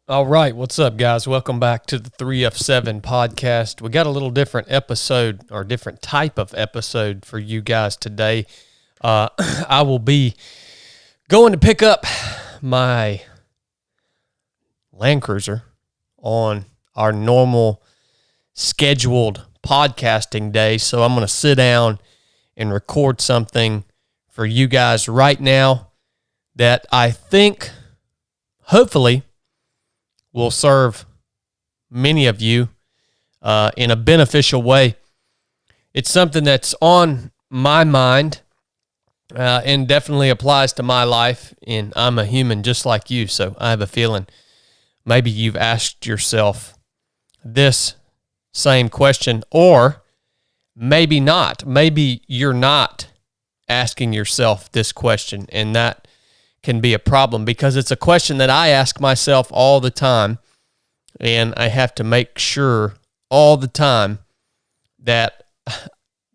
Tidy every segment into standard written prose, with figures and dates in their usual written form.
All right, what's up, guys? Welcome back to the 3F7 podcast. We got a little different episode or different type of episode for you guys today. I will be going to pick up my Land Cruiser on our normal scheduled podcasting day, so I'm going to sit down and record something for you guys right now that I think, hopefully, will serve many of you in a beneficial way. It's something that's on my mind and definitely applies to my life, and I'm a human just like you, so I have a feeling maybe you've asked yourself this same question, or maybe not. Maybe you're not asking yourself this question, and that can be a problem because it's a question that I ask myself all the time, and I have to make sure all the time that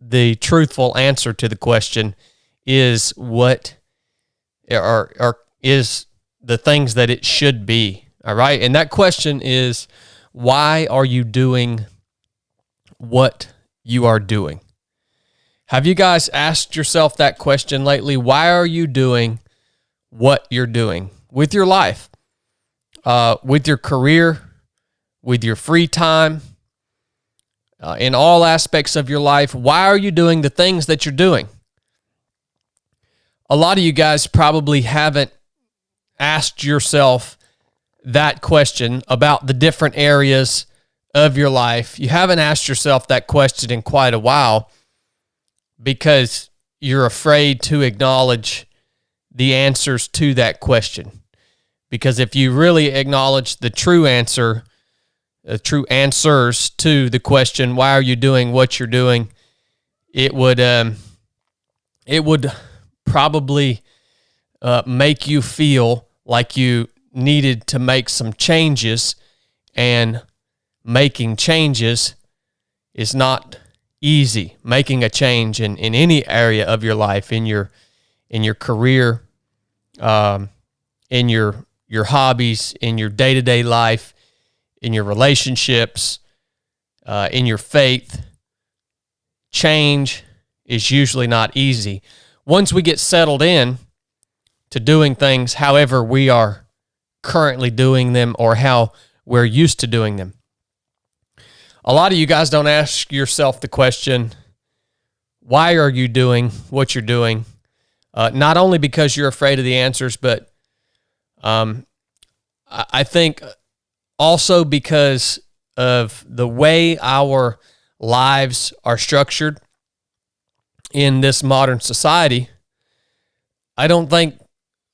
the truthful answer to the question is what or is the things that it should be. All right, and that question is, why are you doing what you are doing? Have you guys asked yourself that question lately? Why are you doing what you're doing with your life, with your career, with your free time, in all aspects of your life? Why are you doing the things that you're doing? A lot of you guys probably haven't asked yourself that question about the different areas of your life. You haven't asked yourself that question in quite a while because you're afraid to acknowledge the answers to that question. Because if you really acknowledge the true answer, the true answers to the question, why are you doing what you're doing, it would probably make you feel like you needed to make some changes, and making changes is not easy. Making a change in any area of your life, in your career, in your hobbies, in your day-to-day life, in your relationships, in your faith, change is usually not easy. Once we get settled in to doing things however we are currently doing them or how we're used to doing them, a lot of you guys don't ask yourself the question, why are you doing what you're doing? Not only because you're afraid of the answers, but I think also because of the way our lives are structured in this modern society. I don't think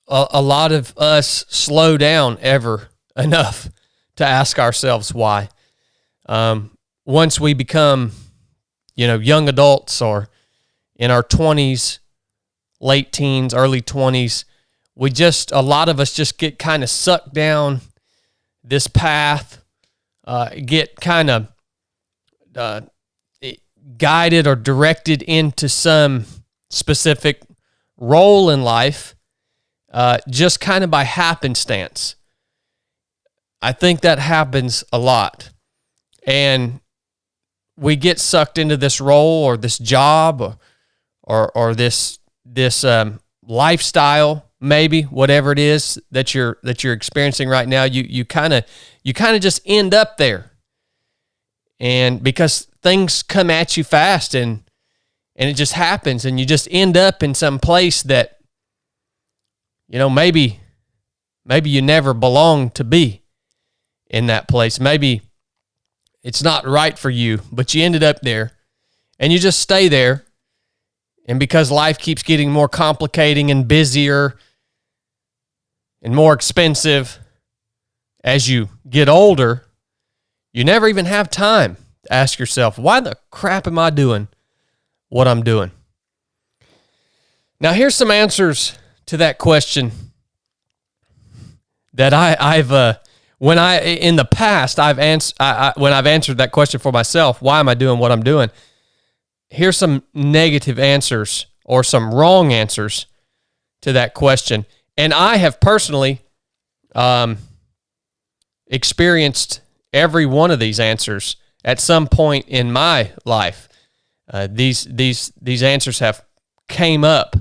a lot of us slow down ever enough to ask ourselves why. Once we become, young adults or in our 20s, late teens, early 20s, a lot of us just get kind of sucked down this path, get kind of guided or directed into some specific role in life, just kind of by happenstance. I think that happens a lot. And we get sucked into this role or this job or this lifestyle, maybe whatever it is that you're experiencing right now. You kind of just end up there, and because things come at you fast and it just happens, and you just end up in some place that maybe you never belonged to be in that place. Maybe it's not right for you, but you ended up there, and you just stay there. And because life keeps getting more complicating and busier and more expensive as you get older, you never even have time to ask yourself, why the crap am I doing what I'm doing? Now, here's some answers to that question that when I've answered that question for myself, why am I doing what I'm doing? Here's some negative answers or some wrong answers to that question. And I have personally experienced every one of these answers at some point in my life. These answers have came up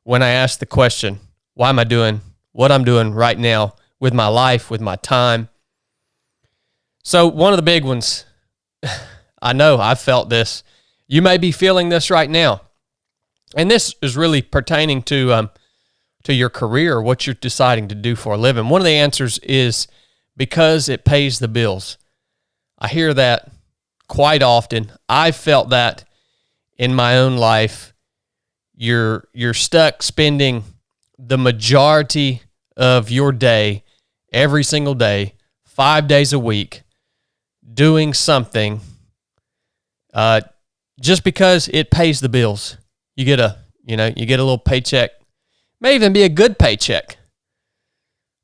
when I asked the question, why am I doing what I'm doing right now with my life, with my time? So one of the big ones, I know I've felt this. You may be feeling this right now. And this is really pertaining to your career, what you're deciding to do for a living. One of the answers is because it pays the bills. I hear that quite often. I've felt that in my own life. You're stuck spending the majority of your day, every single day, 5 days a week, doing something just because it pays the bills. You get a little paycheck. May even be a good paycheck,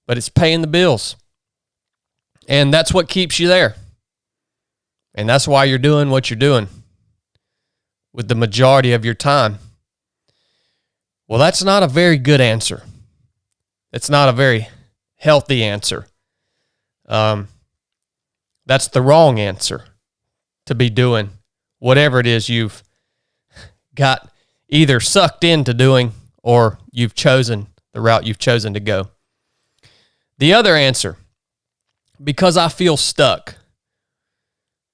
but it's paying the bills. And that's what keeps you there. And that's why you're doing what you're doing with the majority of your time. Well, that's not a very good answer. It's not a very healthy answer. That's the wrong answer to be doing whatever it is you've got either sucked into doing or you've chosen the route you've chosen to go. The other answer, because I feel stuck.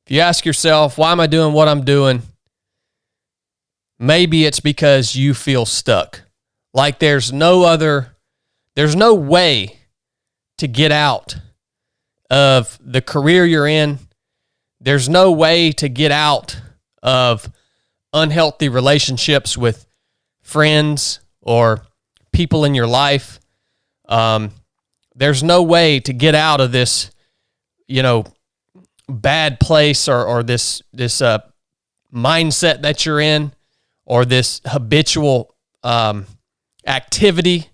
If you ask yourself, why am I doing what I'm doing? Maybe it's because you feel stuck. Like there's no way to get out of the career you're in. There's no way to get out of unhealthy relationships with friends or people in your life. There's no way to get out of this, bad place or this mindset that you're in, or this habitual activity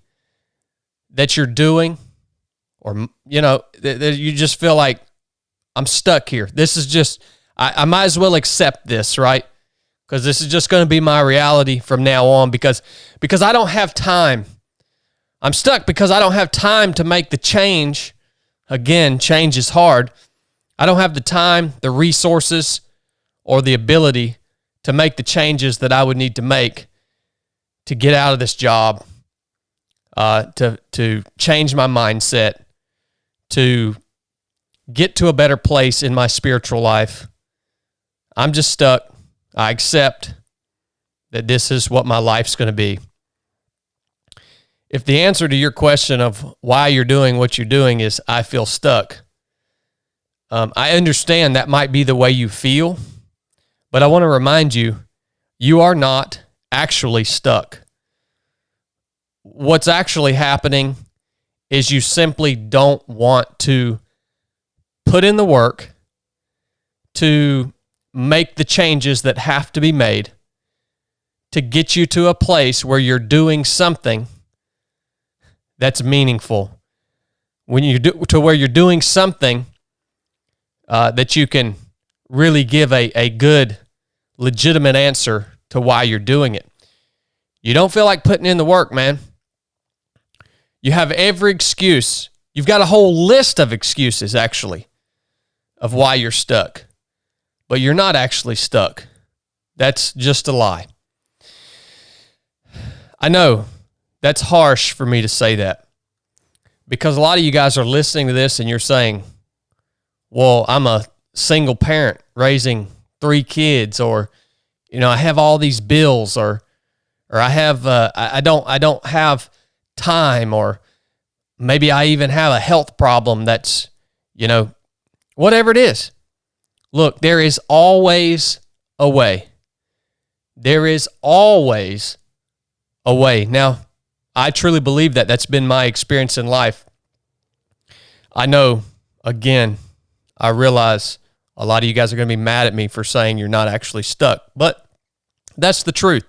that you're doing, or you just feel like I'm stuck here. This is just I might as well accept this, right? Because this is just going to be my reality from now on because I don't have time. I'm stuck because I don't have time to make the change. Again, change is hard. I don't have the time, the resources, or the ability to make the changes that I would need to make to get out of this job, to change my mindset, to get to a better place in my spiritual life. I'm just stuck. I accept that this is what my life's going to be. If the answer to your question of why you're doing what you're doing is I feel stuck, I understand that might be the way you feel, but I want to remind you, you are not actually stuck. What's actually happening is you simply don't want to put in the work to make the changes that have to be made to get you to a place where you're doing something that's meaningful. When you do to where you're doing something that you can really give a good, legitimate answer to why you're doing it. You don't feel like putting in the work, man. You have every excuse. You've got a whole list of excuses, actually, of why you're stuck. But you're not actually stuck. That's just a lie. I know that's harsh for me to say that, because a lot of you guys are listening to this and you're saying, well, I'm a single parent raising 3 kids, or, I have all these bills, or I have, I don't have time, or maybe I even have a health problem that's, whatever it is. Look, there is always a way. There is always a way. Now, I truly believe that. That's been my experience in life. I know, again, I realize a lot of you guys are going to be mad at me for saying you're not actually stuck, but that's the truth.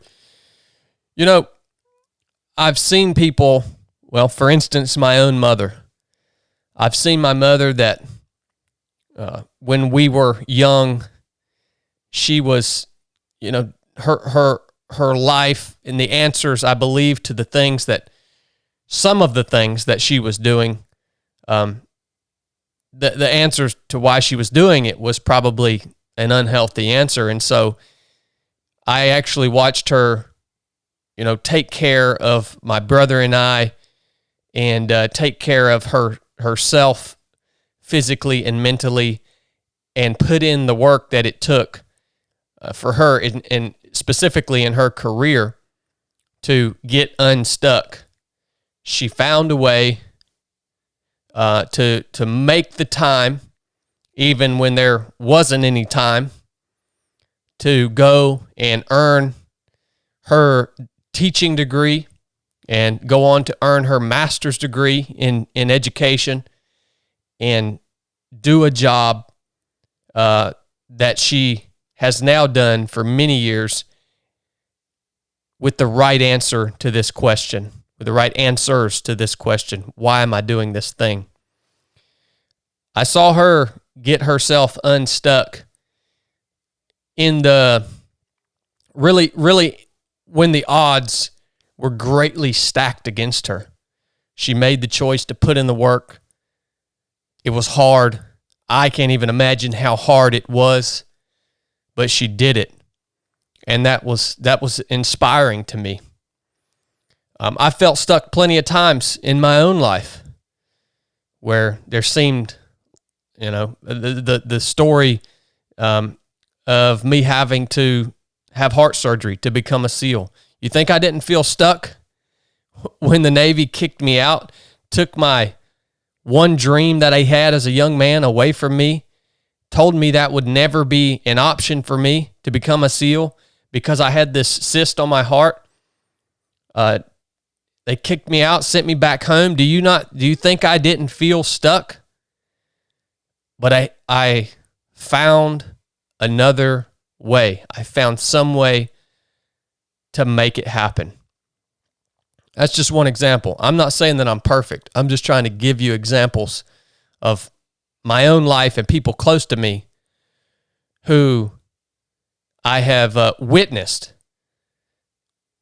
I've seen people, well, for instance, my own mother. I've seen my mother that when we were young, she was, her life and the answers, I believe, to some of the things that she was doing, the answer to why she was doing it was probably an unhealthy answer. And so I actually watched her, take care of my brother and I, and take care of herself physically and mentally, and put in the work that it took for her, and specifically in her career, to get unstuck. She found a way to make the time, even when there wasn't any time, to go and earn her teaching degree and go on to earn her master's degree in education, and do a job that she has now done for many years with the right answer to this question, with the right answers to this question. Why am I doing this thing? I saw her get herself unstuck in the really when the odds were greatly stacked against her. She made the choice to put in the work. It was hard. I can't even imagine how hard it was, but she did it. And that was inspiring to me. I felt stuck plenty of times in my own life where there seemed, the story of me having to have heart surgery to become a SEAL. You think I didn't feel stuck when the Navy kicked me out, took my one dream that I had as a young man away from me, told me that would never be an option for me to become a SEAL because I had this cyst on my heart? They kicked me out, sent me back home. Do you think I didn't feel stuck? But I found another way. I found some way to make it happen. That's just one example. I'm not saying that I'm perfect. I'm just trying to give you examples of my own life and people close to me who I have witnessed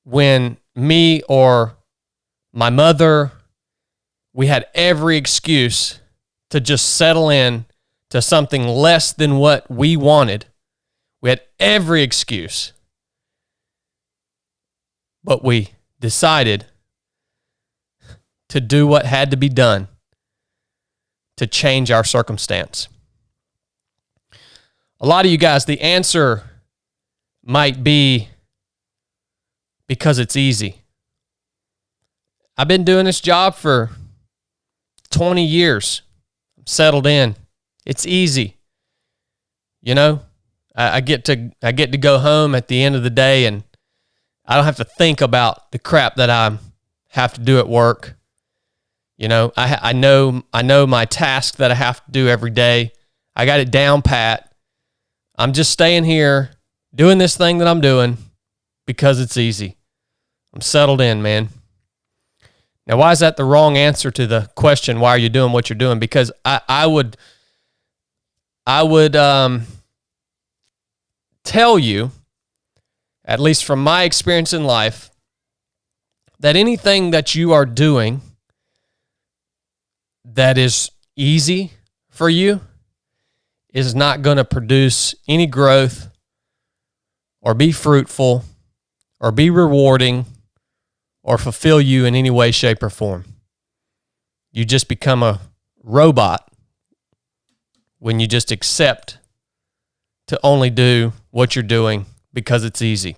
when me or my mother, we had every excuse to just settle in to something less than what we wanted. We had every excuse. But we decided to do what had to be done to change our circumstance. A lot of you guys, the answer might be because it's easy. I've been doing this job for 20 years. I'm settled in. It's easy. I get to go home at the end of the day, and I don't have to think about the crap that I have to do at work. I know my task that I have to do every day. I got it down pat. I'm just staying here doing this thing that I'm doing because it's easy. I'm settled in, man. Now, why is that the wrong answer to the question, why are you doing what you're doing? Because I would tell you, at least from my experience in life, that anything that you are doing that is easy for you is not going to produce any growth or be fruitful or be rewarding or fulfill you in any way, shape, or form. You just become a robot when you just accept to only do what you're doing because it's easy.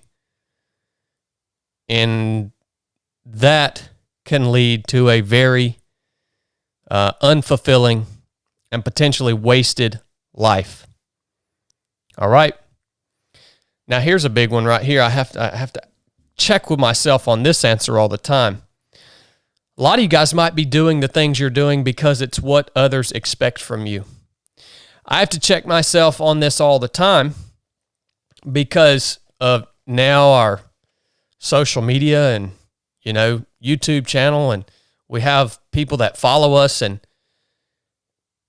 And that can lead to a very unfulfilling and potentially wasted life. All right. Now here's a big one right here. I have to check with myself on this answer all the time. A lot of you guys might be doing the things you're doing because it's what others expect from you. I have to check myself on this all the time because of now our social media and, YouTube channel, and we have people that follow us, and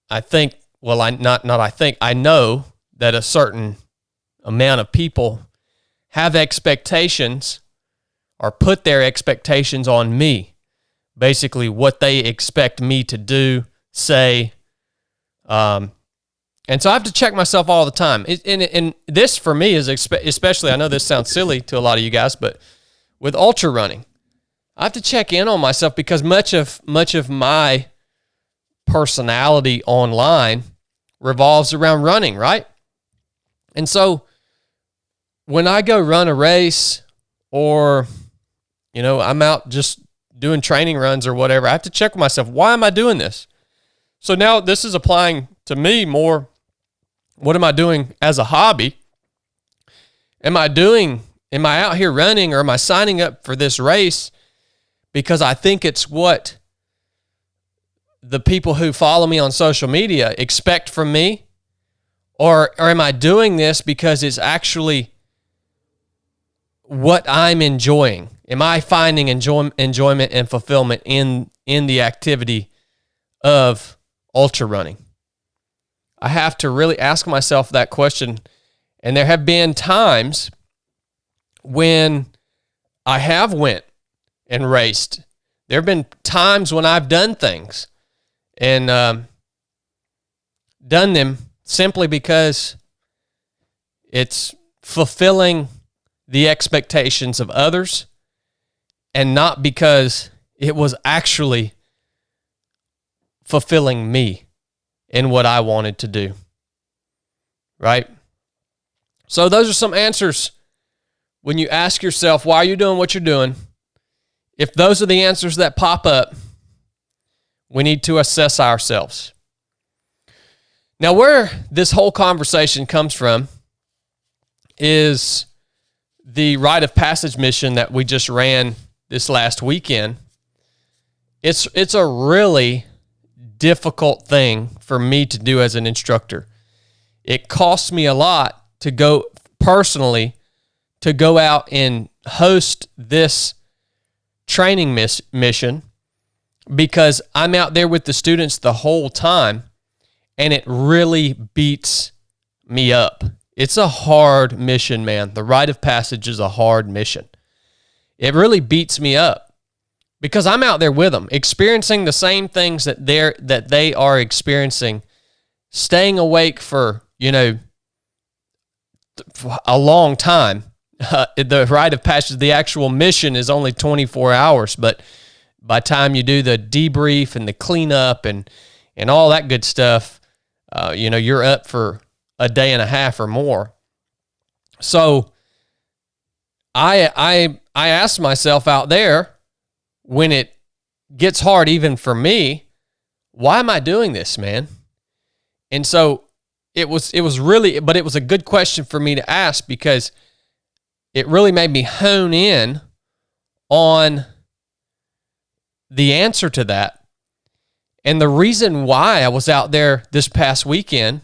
I think, I know that a certain amount of people have expectations or put their expectations on me, basically what they expect me to do, say, And so I have to check myself all the time. And this for me is especially, I know this sounds silly to a lot of you guys, but with ultra running, I have to check in on myself because much of my personality online revolves around running, right? And so when I go run a race or, I'm out just doing training runs or whatever, I have to check with myself, why am I doing this? So now this is applying to me more. What am I doing as a hobby? Am I out here running, or am I signing up for this race because I think it's what the people who follow me on social media expect from me? Or am I doing this because it's actually what I'm enjoying? Am I finding enjoyment and fulfillment in the activity of ultra running? I have to really ask myself that question. And there have been times when I have went and raced. There have been times when I've done things and done them simply because it's fulfilling the expectations of others and not because it was actually fulfilling me in what I wanted to do, right? So those are some answers when you ask yourself, why are you doing what you're doing? If those are the answers that pop up, we need to assess ourselves. Now, where this whole conversation comes from is the Rite of Passage mission that we just ran this last weekend. It's a really difficult thing for me to do as an instructor. It costs me a lot to go personally to go out and host this training mission because I'm out there with the students the whole time and it really beats me up. It's a hard mission, man. The Rite of Passage is a hard mission. It really beats me up because I'm out there with them, experiencing the same things that they are experiencing, staying awake for, a long time. The Rite of Passage, the actual mission is only 24 hours, but by the time you do the debrief and the cleanup and all that good stuff, you're up for a day and a half or more. So I asked myself out there, when it gets hard, even for me, why am I doing this, man? And so it was a good question for me to ask because it really made me hone in on the answer to that. And the reason why I was out there this past weekend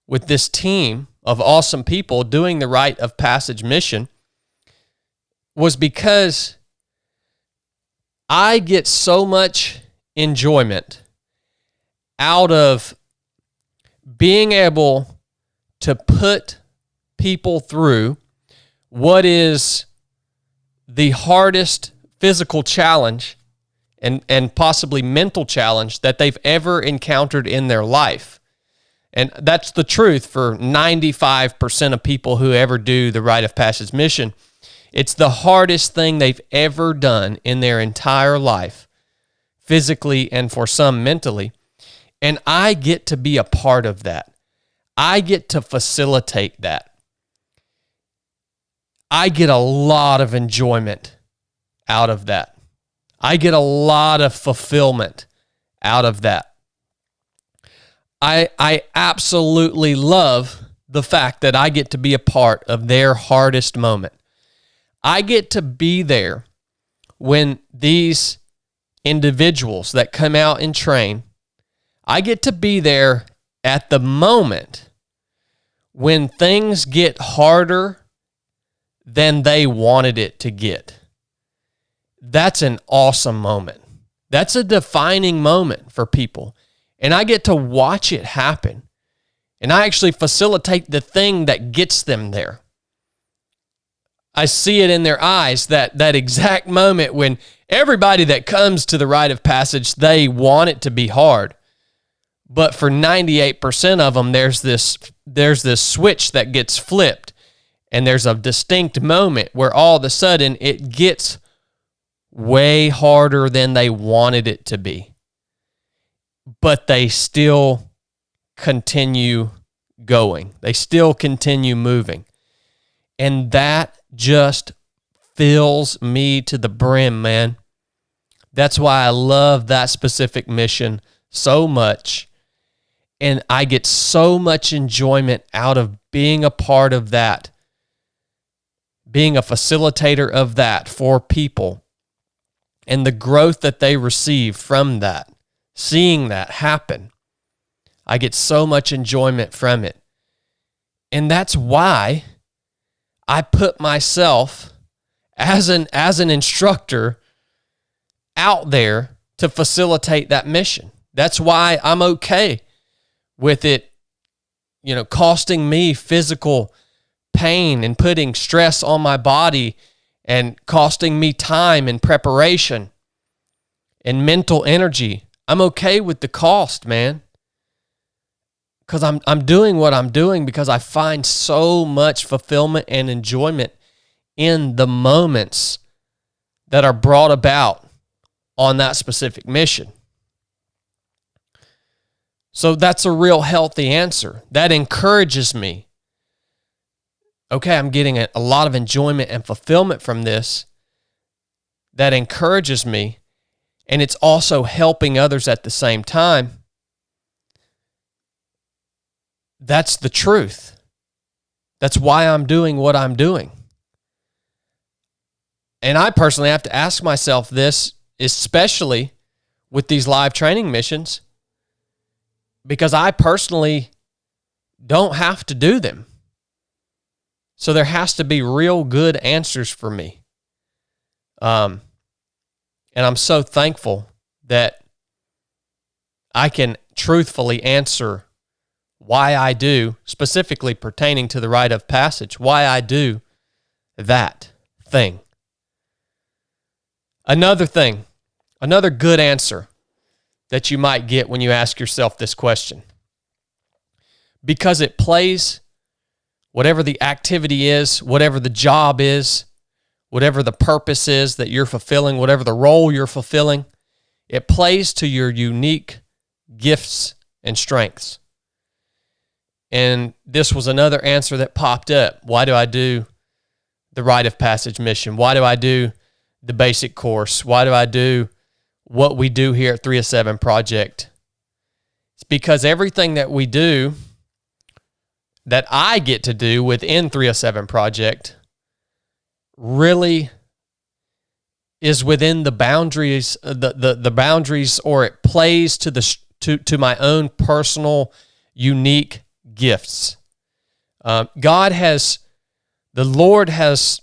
with this team of awesome people doing the Rite of Passage mission was because I get so much enjoyment out of being able to put people through what is the hardest physical challenge and possibly mental challenge that they've ever encountered in their life. And that's the truth for 95% of people who ever do the Rite of Passage mission. It's the hardest thing they've ever done in their entire life, physically and for some mentally. And I get to be a part of that. I get to facilitate that. I get a lot of enjoyment out of that. I get a lot of fulfillment out of that. I absolutely love the fact that I get to be a part of their hardest moment. I get to be there when these individuals that come out and train, I get to be there at the moment when things get harder than they wanted it to get. That's an awesome moment. That's a defining moment for people. And I get to watch it happen. And I actually facilitate the thing that gets them there. I see it in their eyes, that exact moment when everybody that comes to the Rite of Passage, they want it to be hard. But for 98% of them, there's this switch that gets flipped, and there's a distinct moment where all of a sudden it gets way harder than they wanted it to be. But they still continue going. They still continue moving. And that just fills me to the brim, man. That's why I love that specific mission so much. And I get so much enjoyment out of being a part of that, being a facilitator of that for people, and the growth that they receive from that, seeing that happen. I get so much enjoyment from it. And that's why I put myself as an instructor out there to facilitate that mission. That's why I'm okay with it, costing me physical pain and putting stress on my body and costing me time and preparation and mental energy. I'm okay with the cost, man. Because I'm doing what I'm doing because I find so much fulfillment and enjoyment in the moments that are brought about on that specific mission. So that's a real healthy answer. That encourages me. Okay, I'm getting a lot of enjoyment and fulfillment from this. That encourages me. And it's also helping others at the same time. That's the truth. That's why I'm doing what I'm doing. And I personally have to ask myself this, especially with these live training missions, because I personally don't have to do them. So there has to be real good answers for me. And I'm so thankful that I can truthfully answer why I do, specifically pertaining to the rite of passage, why I do that thing. Another thing, another good answer that you might get when you ask yourself this question. Because it plays, whatever the activity is, whatever the job is, whatever the purpose is that you're fulfilling, whatever the role you're fulfilling, it plays to your unique gifts and strengths. And this was another answer that popped up. Why do I do the rite of passage mission? Why do I do the basic course? Why do I do what we do here at 3 of 7 Project? It's because everything that we do, that I get to do within 3 of 7 Project, really is within the boundaries, the boundaries, or it plays to my own personal, unique gifts. The Lord has,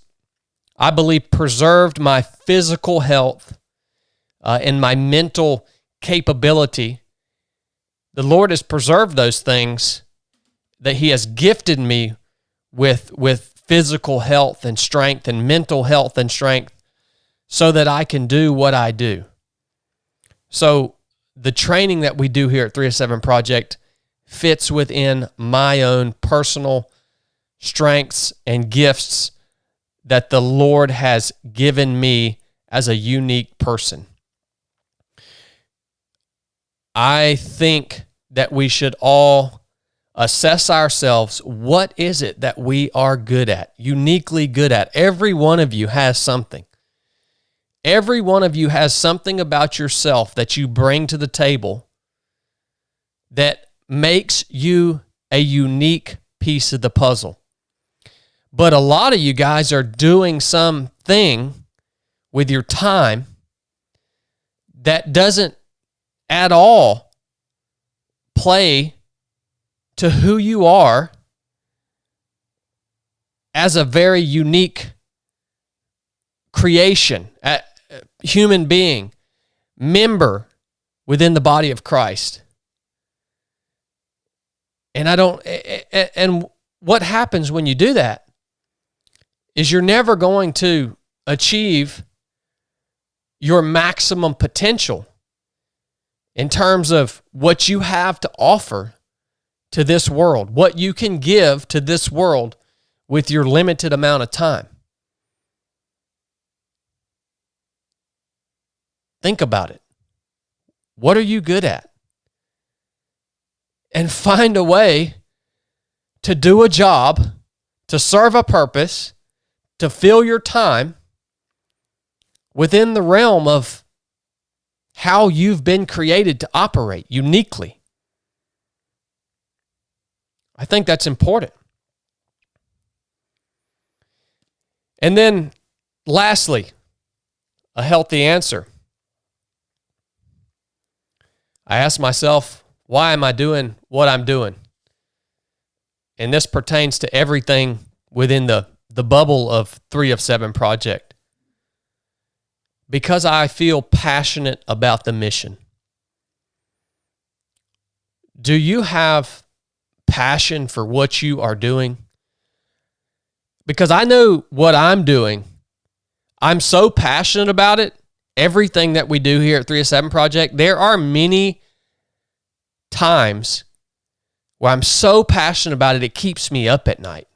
I believe, preserved my physical health and my mental capability. The Lord has preserved those things that He has gifted me with physical health and strength and mental health and strength so that I can do what I do. So the training that we do here at 3 of 7 Project fits within my own personal strengths and gifts that the Lord has given me as a unique person. I think that we should all assess ourselves. What is it that we are good at, uniquely good at? Every one of you has something. Every one of you has something about yourself that you bring to the table that makes you a unique piece of the puzzle. But a lot of you guys are doing something with your time that doesn't at all play to who you are as a very unique creation, a human being, member within the body of Christ. And what happens when you do that is you're never going to achieve your maximum potential in terms of what you have to offer to this world, what you can give to this world with your limited amount of time. Think about it. What are you good at? And find a way to do a job, to serve a purpose, to fill your time within the realm of how you've been created to operate uniquely. I think that's important. And then lastly, a healthy answer. I ask myself, why am I doing what I'm doing? And this pertains to everything within the bubble of 3 of 7 project. Because I feel passionate about the mission. Do you have passion for what you are doing? Because I know what I'm doing. I'm so passionate about it. Everything that we do here at 3 of 7 Project, there are many times where I'm so passionate about it, it keeps me up at night.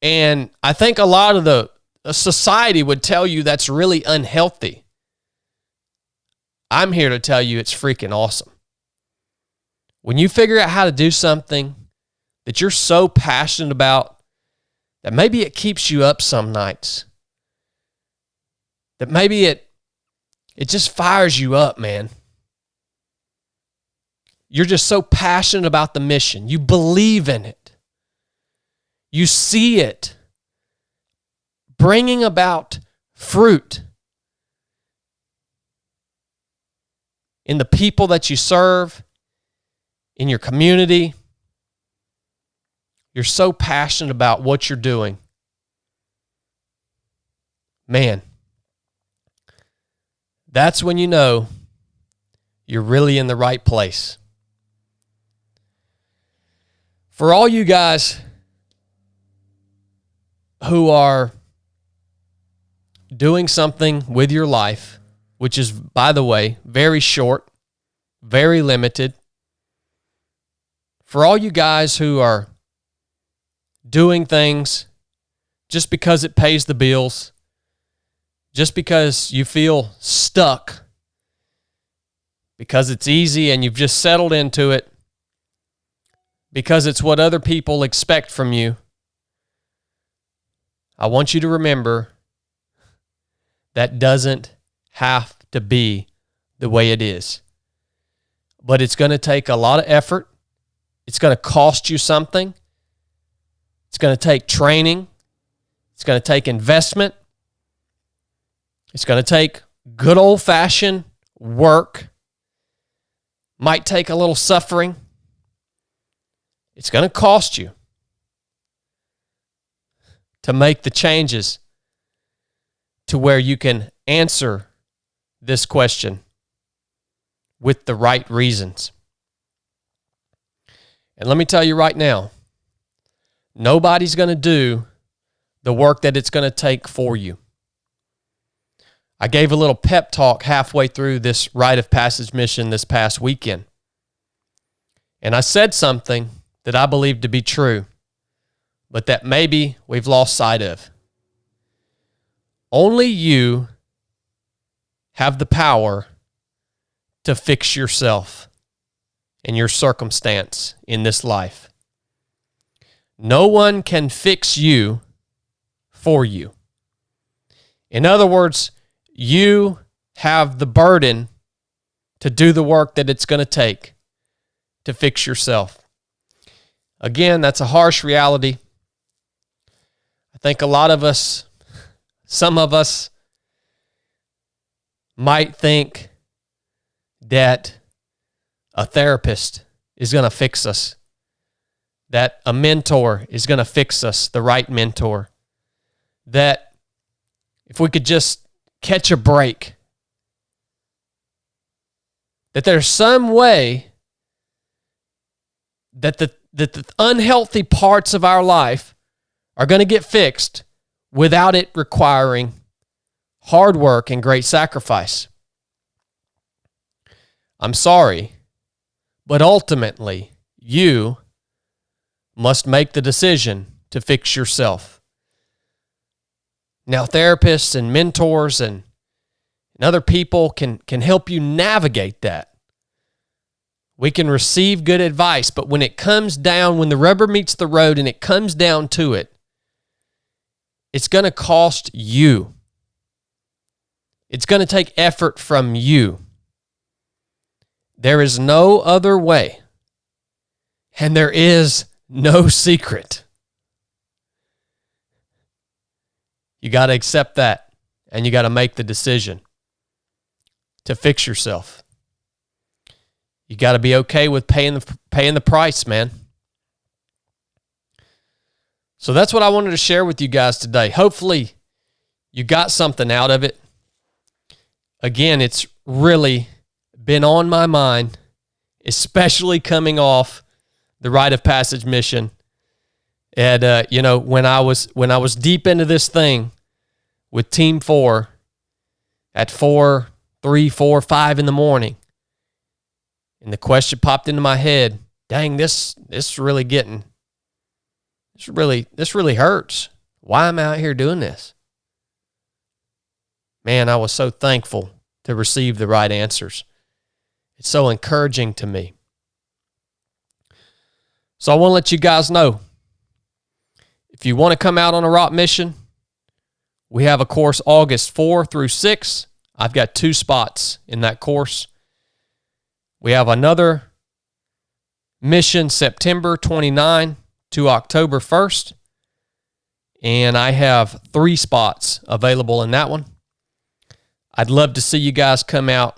And I think a lot of the society would tell you that's really unhealthy. I'm here to tell you it's freaking awesome. When you figure out how to do something that you're so passionate about that maybe it keeps you up some nights, that maybe it just fires you up, man. You're just so passionate about the mission. You believe in it. You see it bringing about fruit in the people that you serve, in your community. You're so passionate about what you're doing. Man, that's when you know you're really in the right place. For all you guys who are doing something with your life, which is, by the way, very short, very limited. For all you guys who are doing things just because it pays the bills, just because you feel stuck, because it's easy and you've just settled into it, because it's what other people expect from you, I want you to remember that doesn't have to be the way it is. But it's going to take a lot of effort. It's going to cost you something. It's going to take training. It's going to take investment. It's going to take good old-fashioned work. Might take a little suffering. It's going to cost you to make the changes to where you can answer this question with the right reasons. And let me tell you right now, nobody's going to do the work that it's going to take for you. I gave a little pep talk halfway through this Rite of Passage mission this past weekend. And I said something that I believe to be true, but that maybe we've lost sight of. Only you have the power to fix yourself and your circumstance in this life. No one can fix you for you. In other words, you have the burden to do the work that it's going to take to fix yourself. Again, that's a harsh reality. I think a lot of us, some of us, might think that a therapist is going to fix us, that a mentor is going to fix us, the right mentor, that if we could just catch a break, that there's some way that the unhealthy parts of our life are going to get fixed without it requiring hard work and great sacrifice. I'm sorry, but ultimately, you must make the decision to fix yourself. Now, therapists and mentors and other people can help you navigate that. We can receive good advice, but when it comes down, when the rubber meets the road and it comes down to it, it's going to cost you. It's going to take effort from you. There is no other way, and there is no secret. You got to accept that, and you got to make the decision to fix yourself. You got to be okay with paying the price, man. So that's what I wanted to share with you guys today. Hopefully, you got something out of it. Again, it's really been on my mind, especially coming off the Rite of Passage mission. And when I was deep into this thing with Team 4 at 4, 3, 4, 5 in the morning, and the question popped into my head, dang, this really hurts. Why am I out here doing this? Man, I was so thankful to receive the right answers. It's so encouraging to me. So I want to let you guys know, if you want to come out on a rock mission, we have a course August 4 through 6. I've got 2 spots in that course. We have another mission September 29 to October 1st, and I have 3 spots available in that one. I'd love to see you guys come out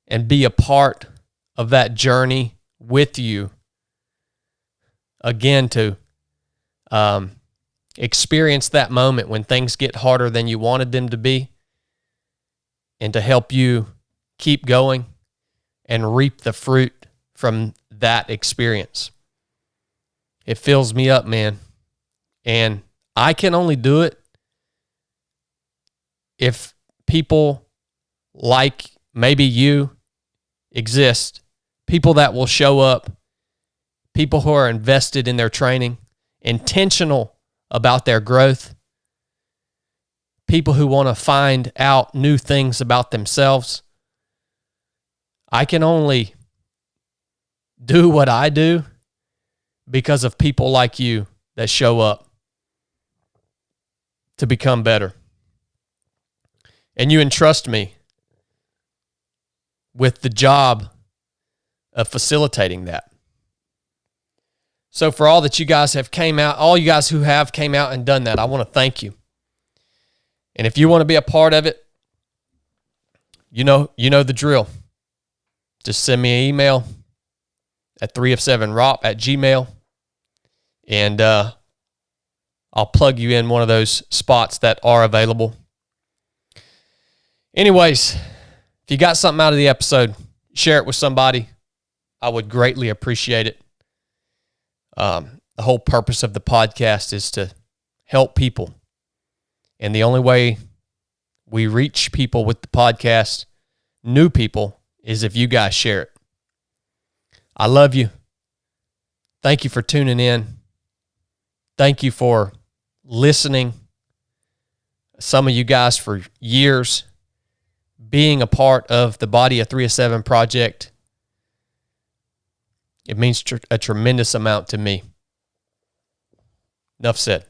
and be a part of that journey with you. Again, to experience that moment when things get harder than you wanted them to be, and to help you keep going and reap the fruit from that experience. It fills me up, man. And I can only do it if people like maybe you exist, people that will show up, people who are invested in their training, intentional about their growth, people who want to find out new things about themselves. I can only do what I do because of people like you that show up to become better. And you entrust me with the job of facilitating that. So for all that you guys have came out, all you guys who have came out and done that, I want to thank you. And if you want to be a part of it, you know the drill. Just send me an email at 3of7rop@gmail.com, and I'll plug you in one of those spots that are available. Anyways, if you got something out of the episode, share it with somebody. I would greatly appreciate it. The whole purpose of the podcast is to help people. And the only way we reach people with the podcast, new people, is if you guys share it. I love you. Thank you for tuning in. Thank you for listening. Some of you guys for years being a part of the Body of 3 of 7 project. It means a tremendous amount to me. Nuff said.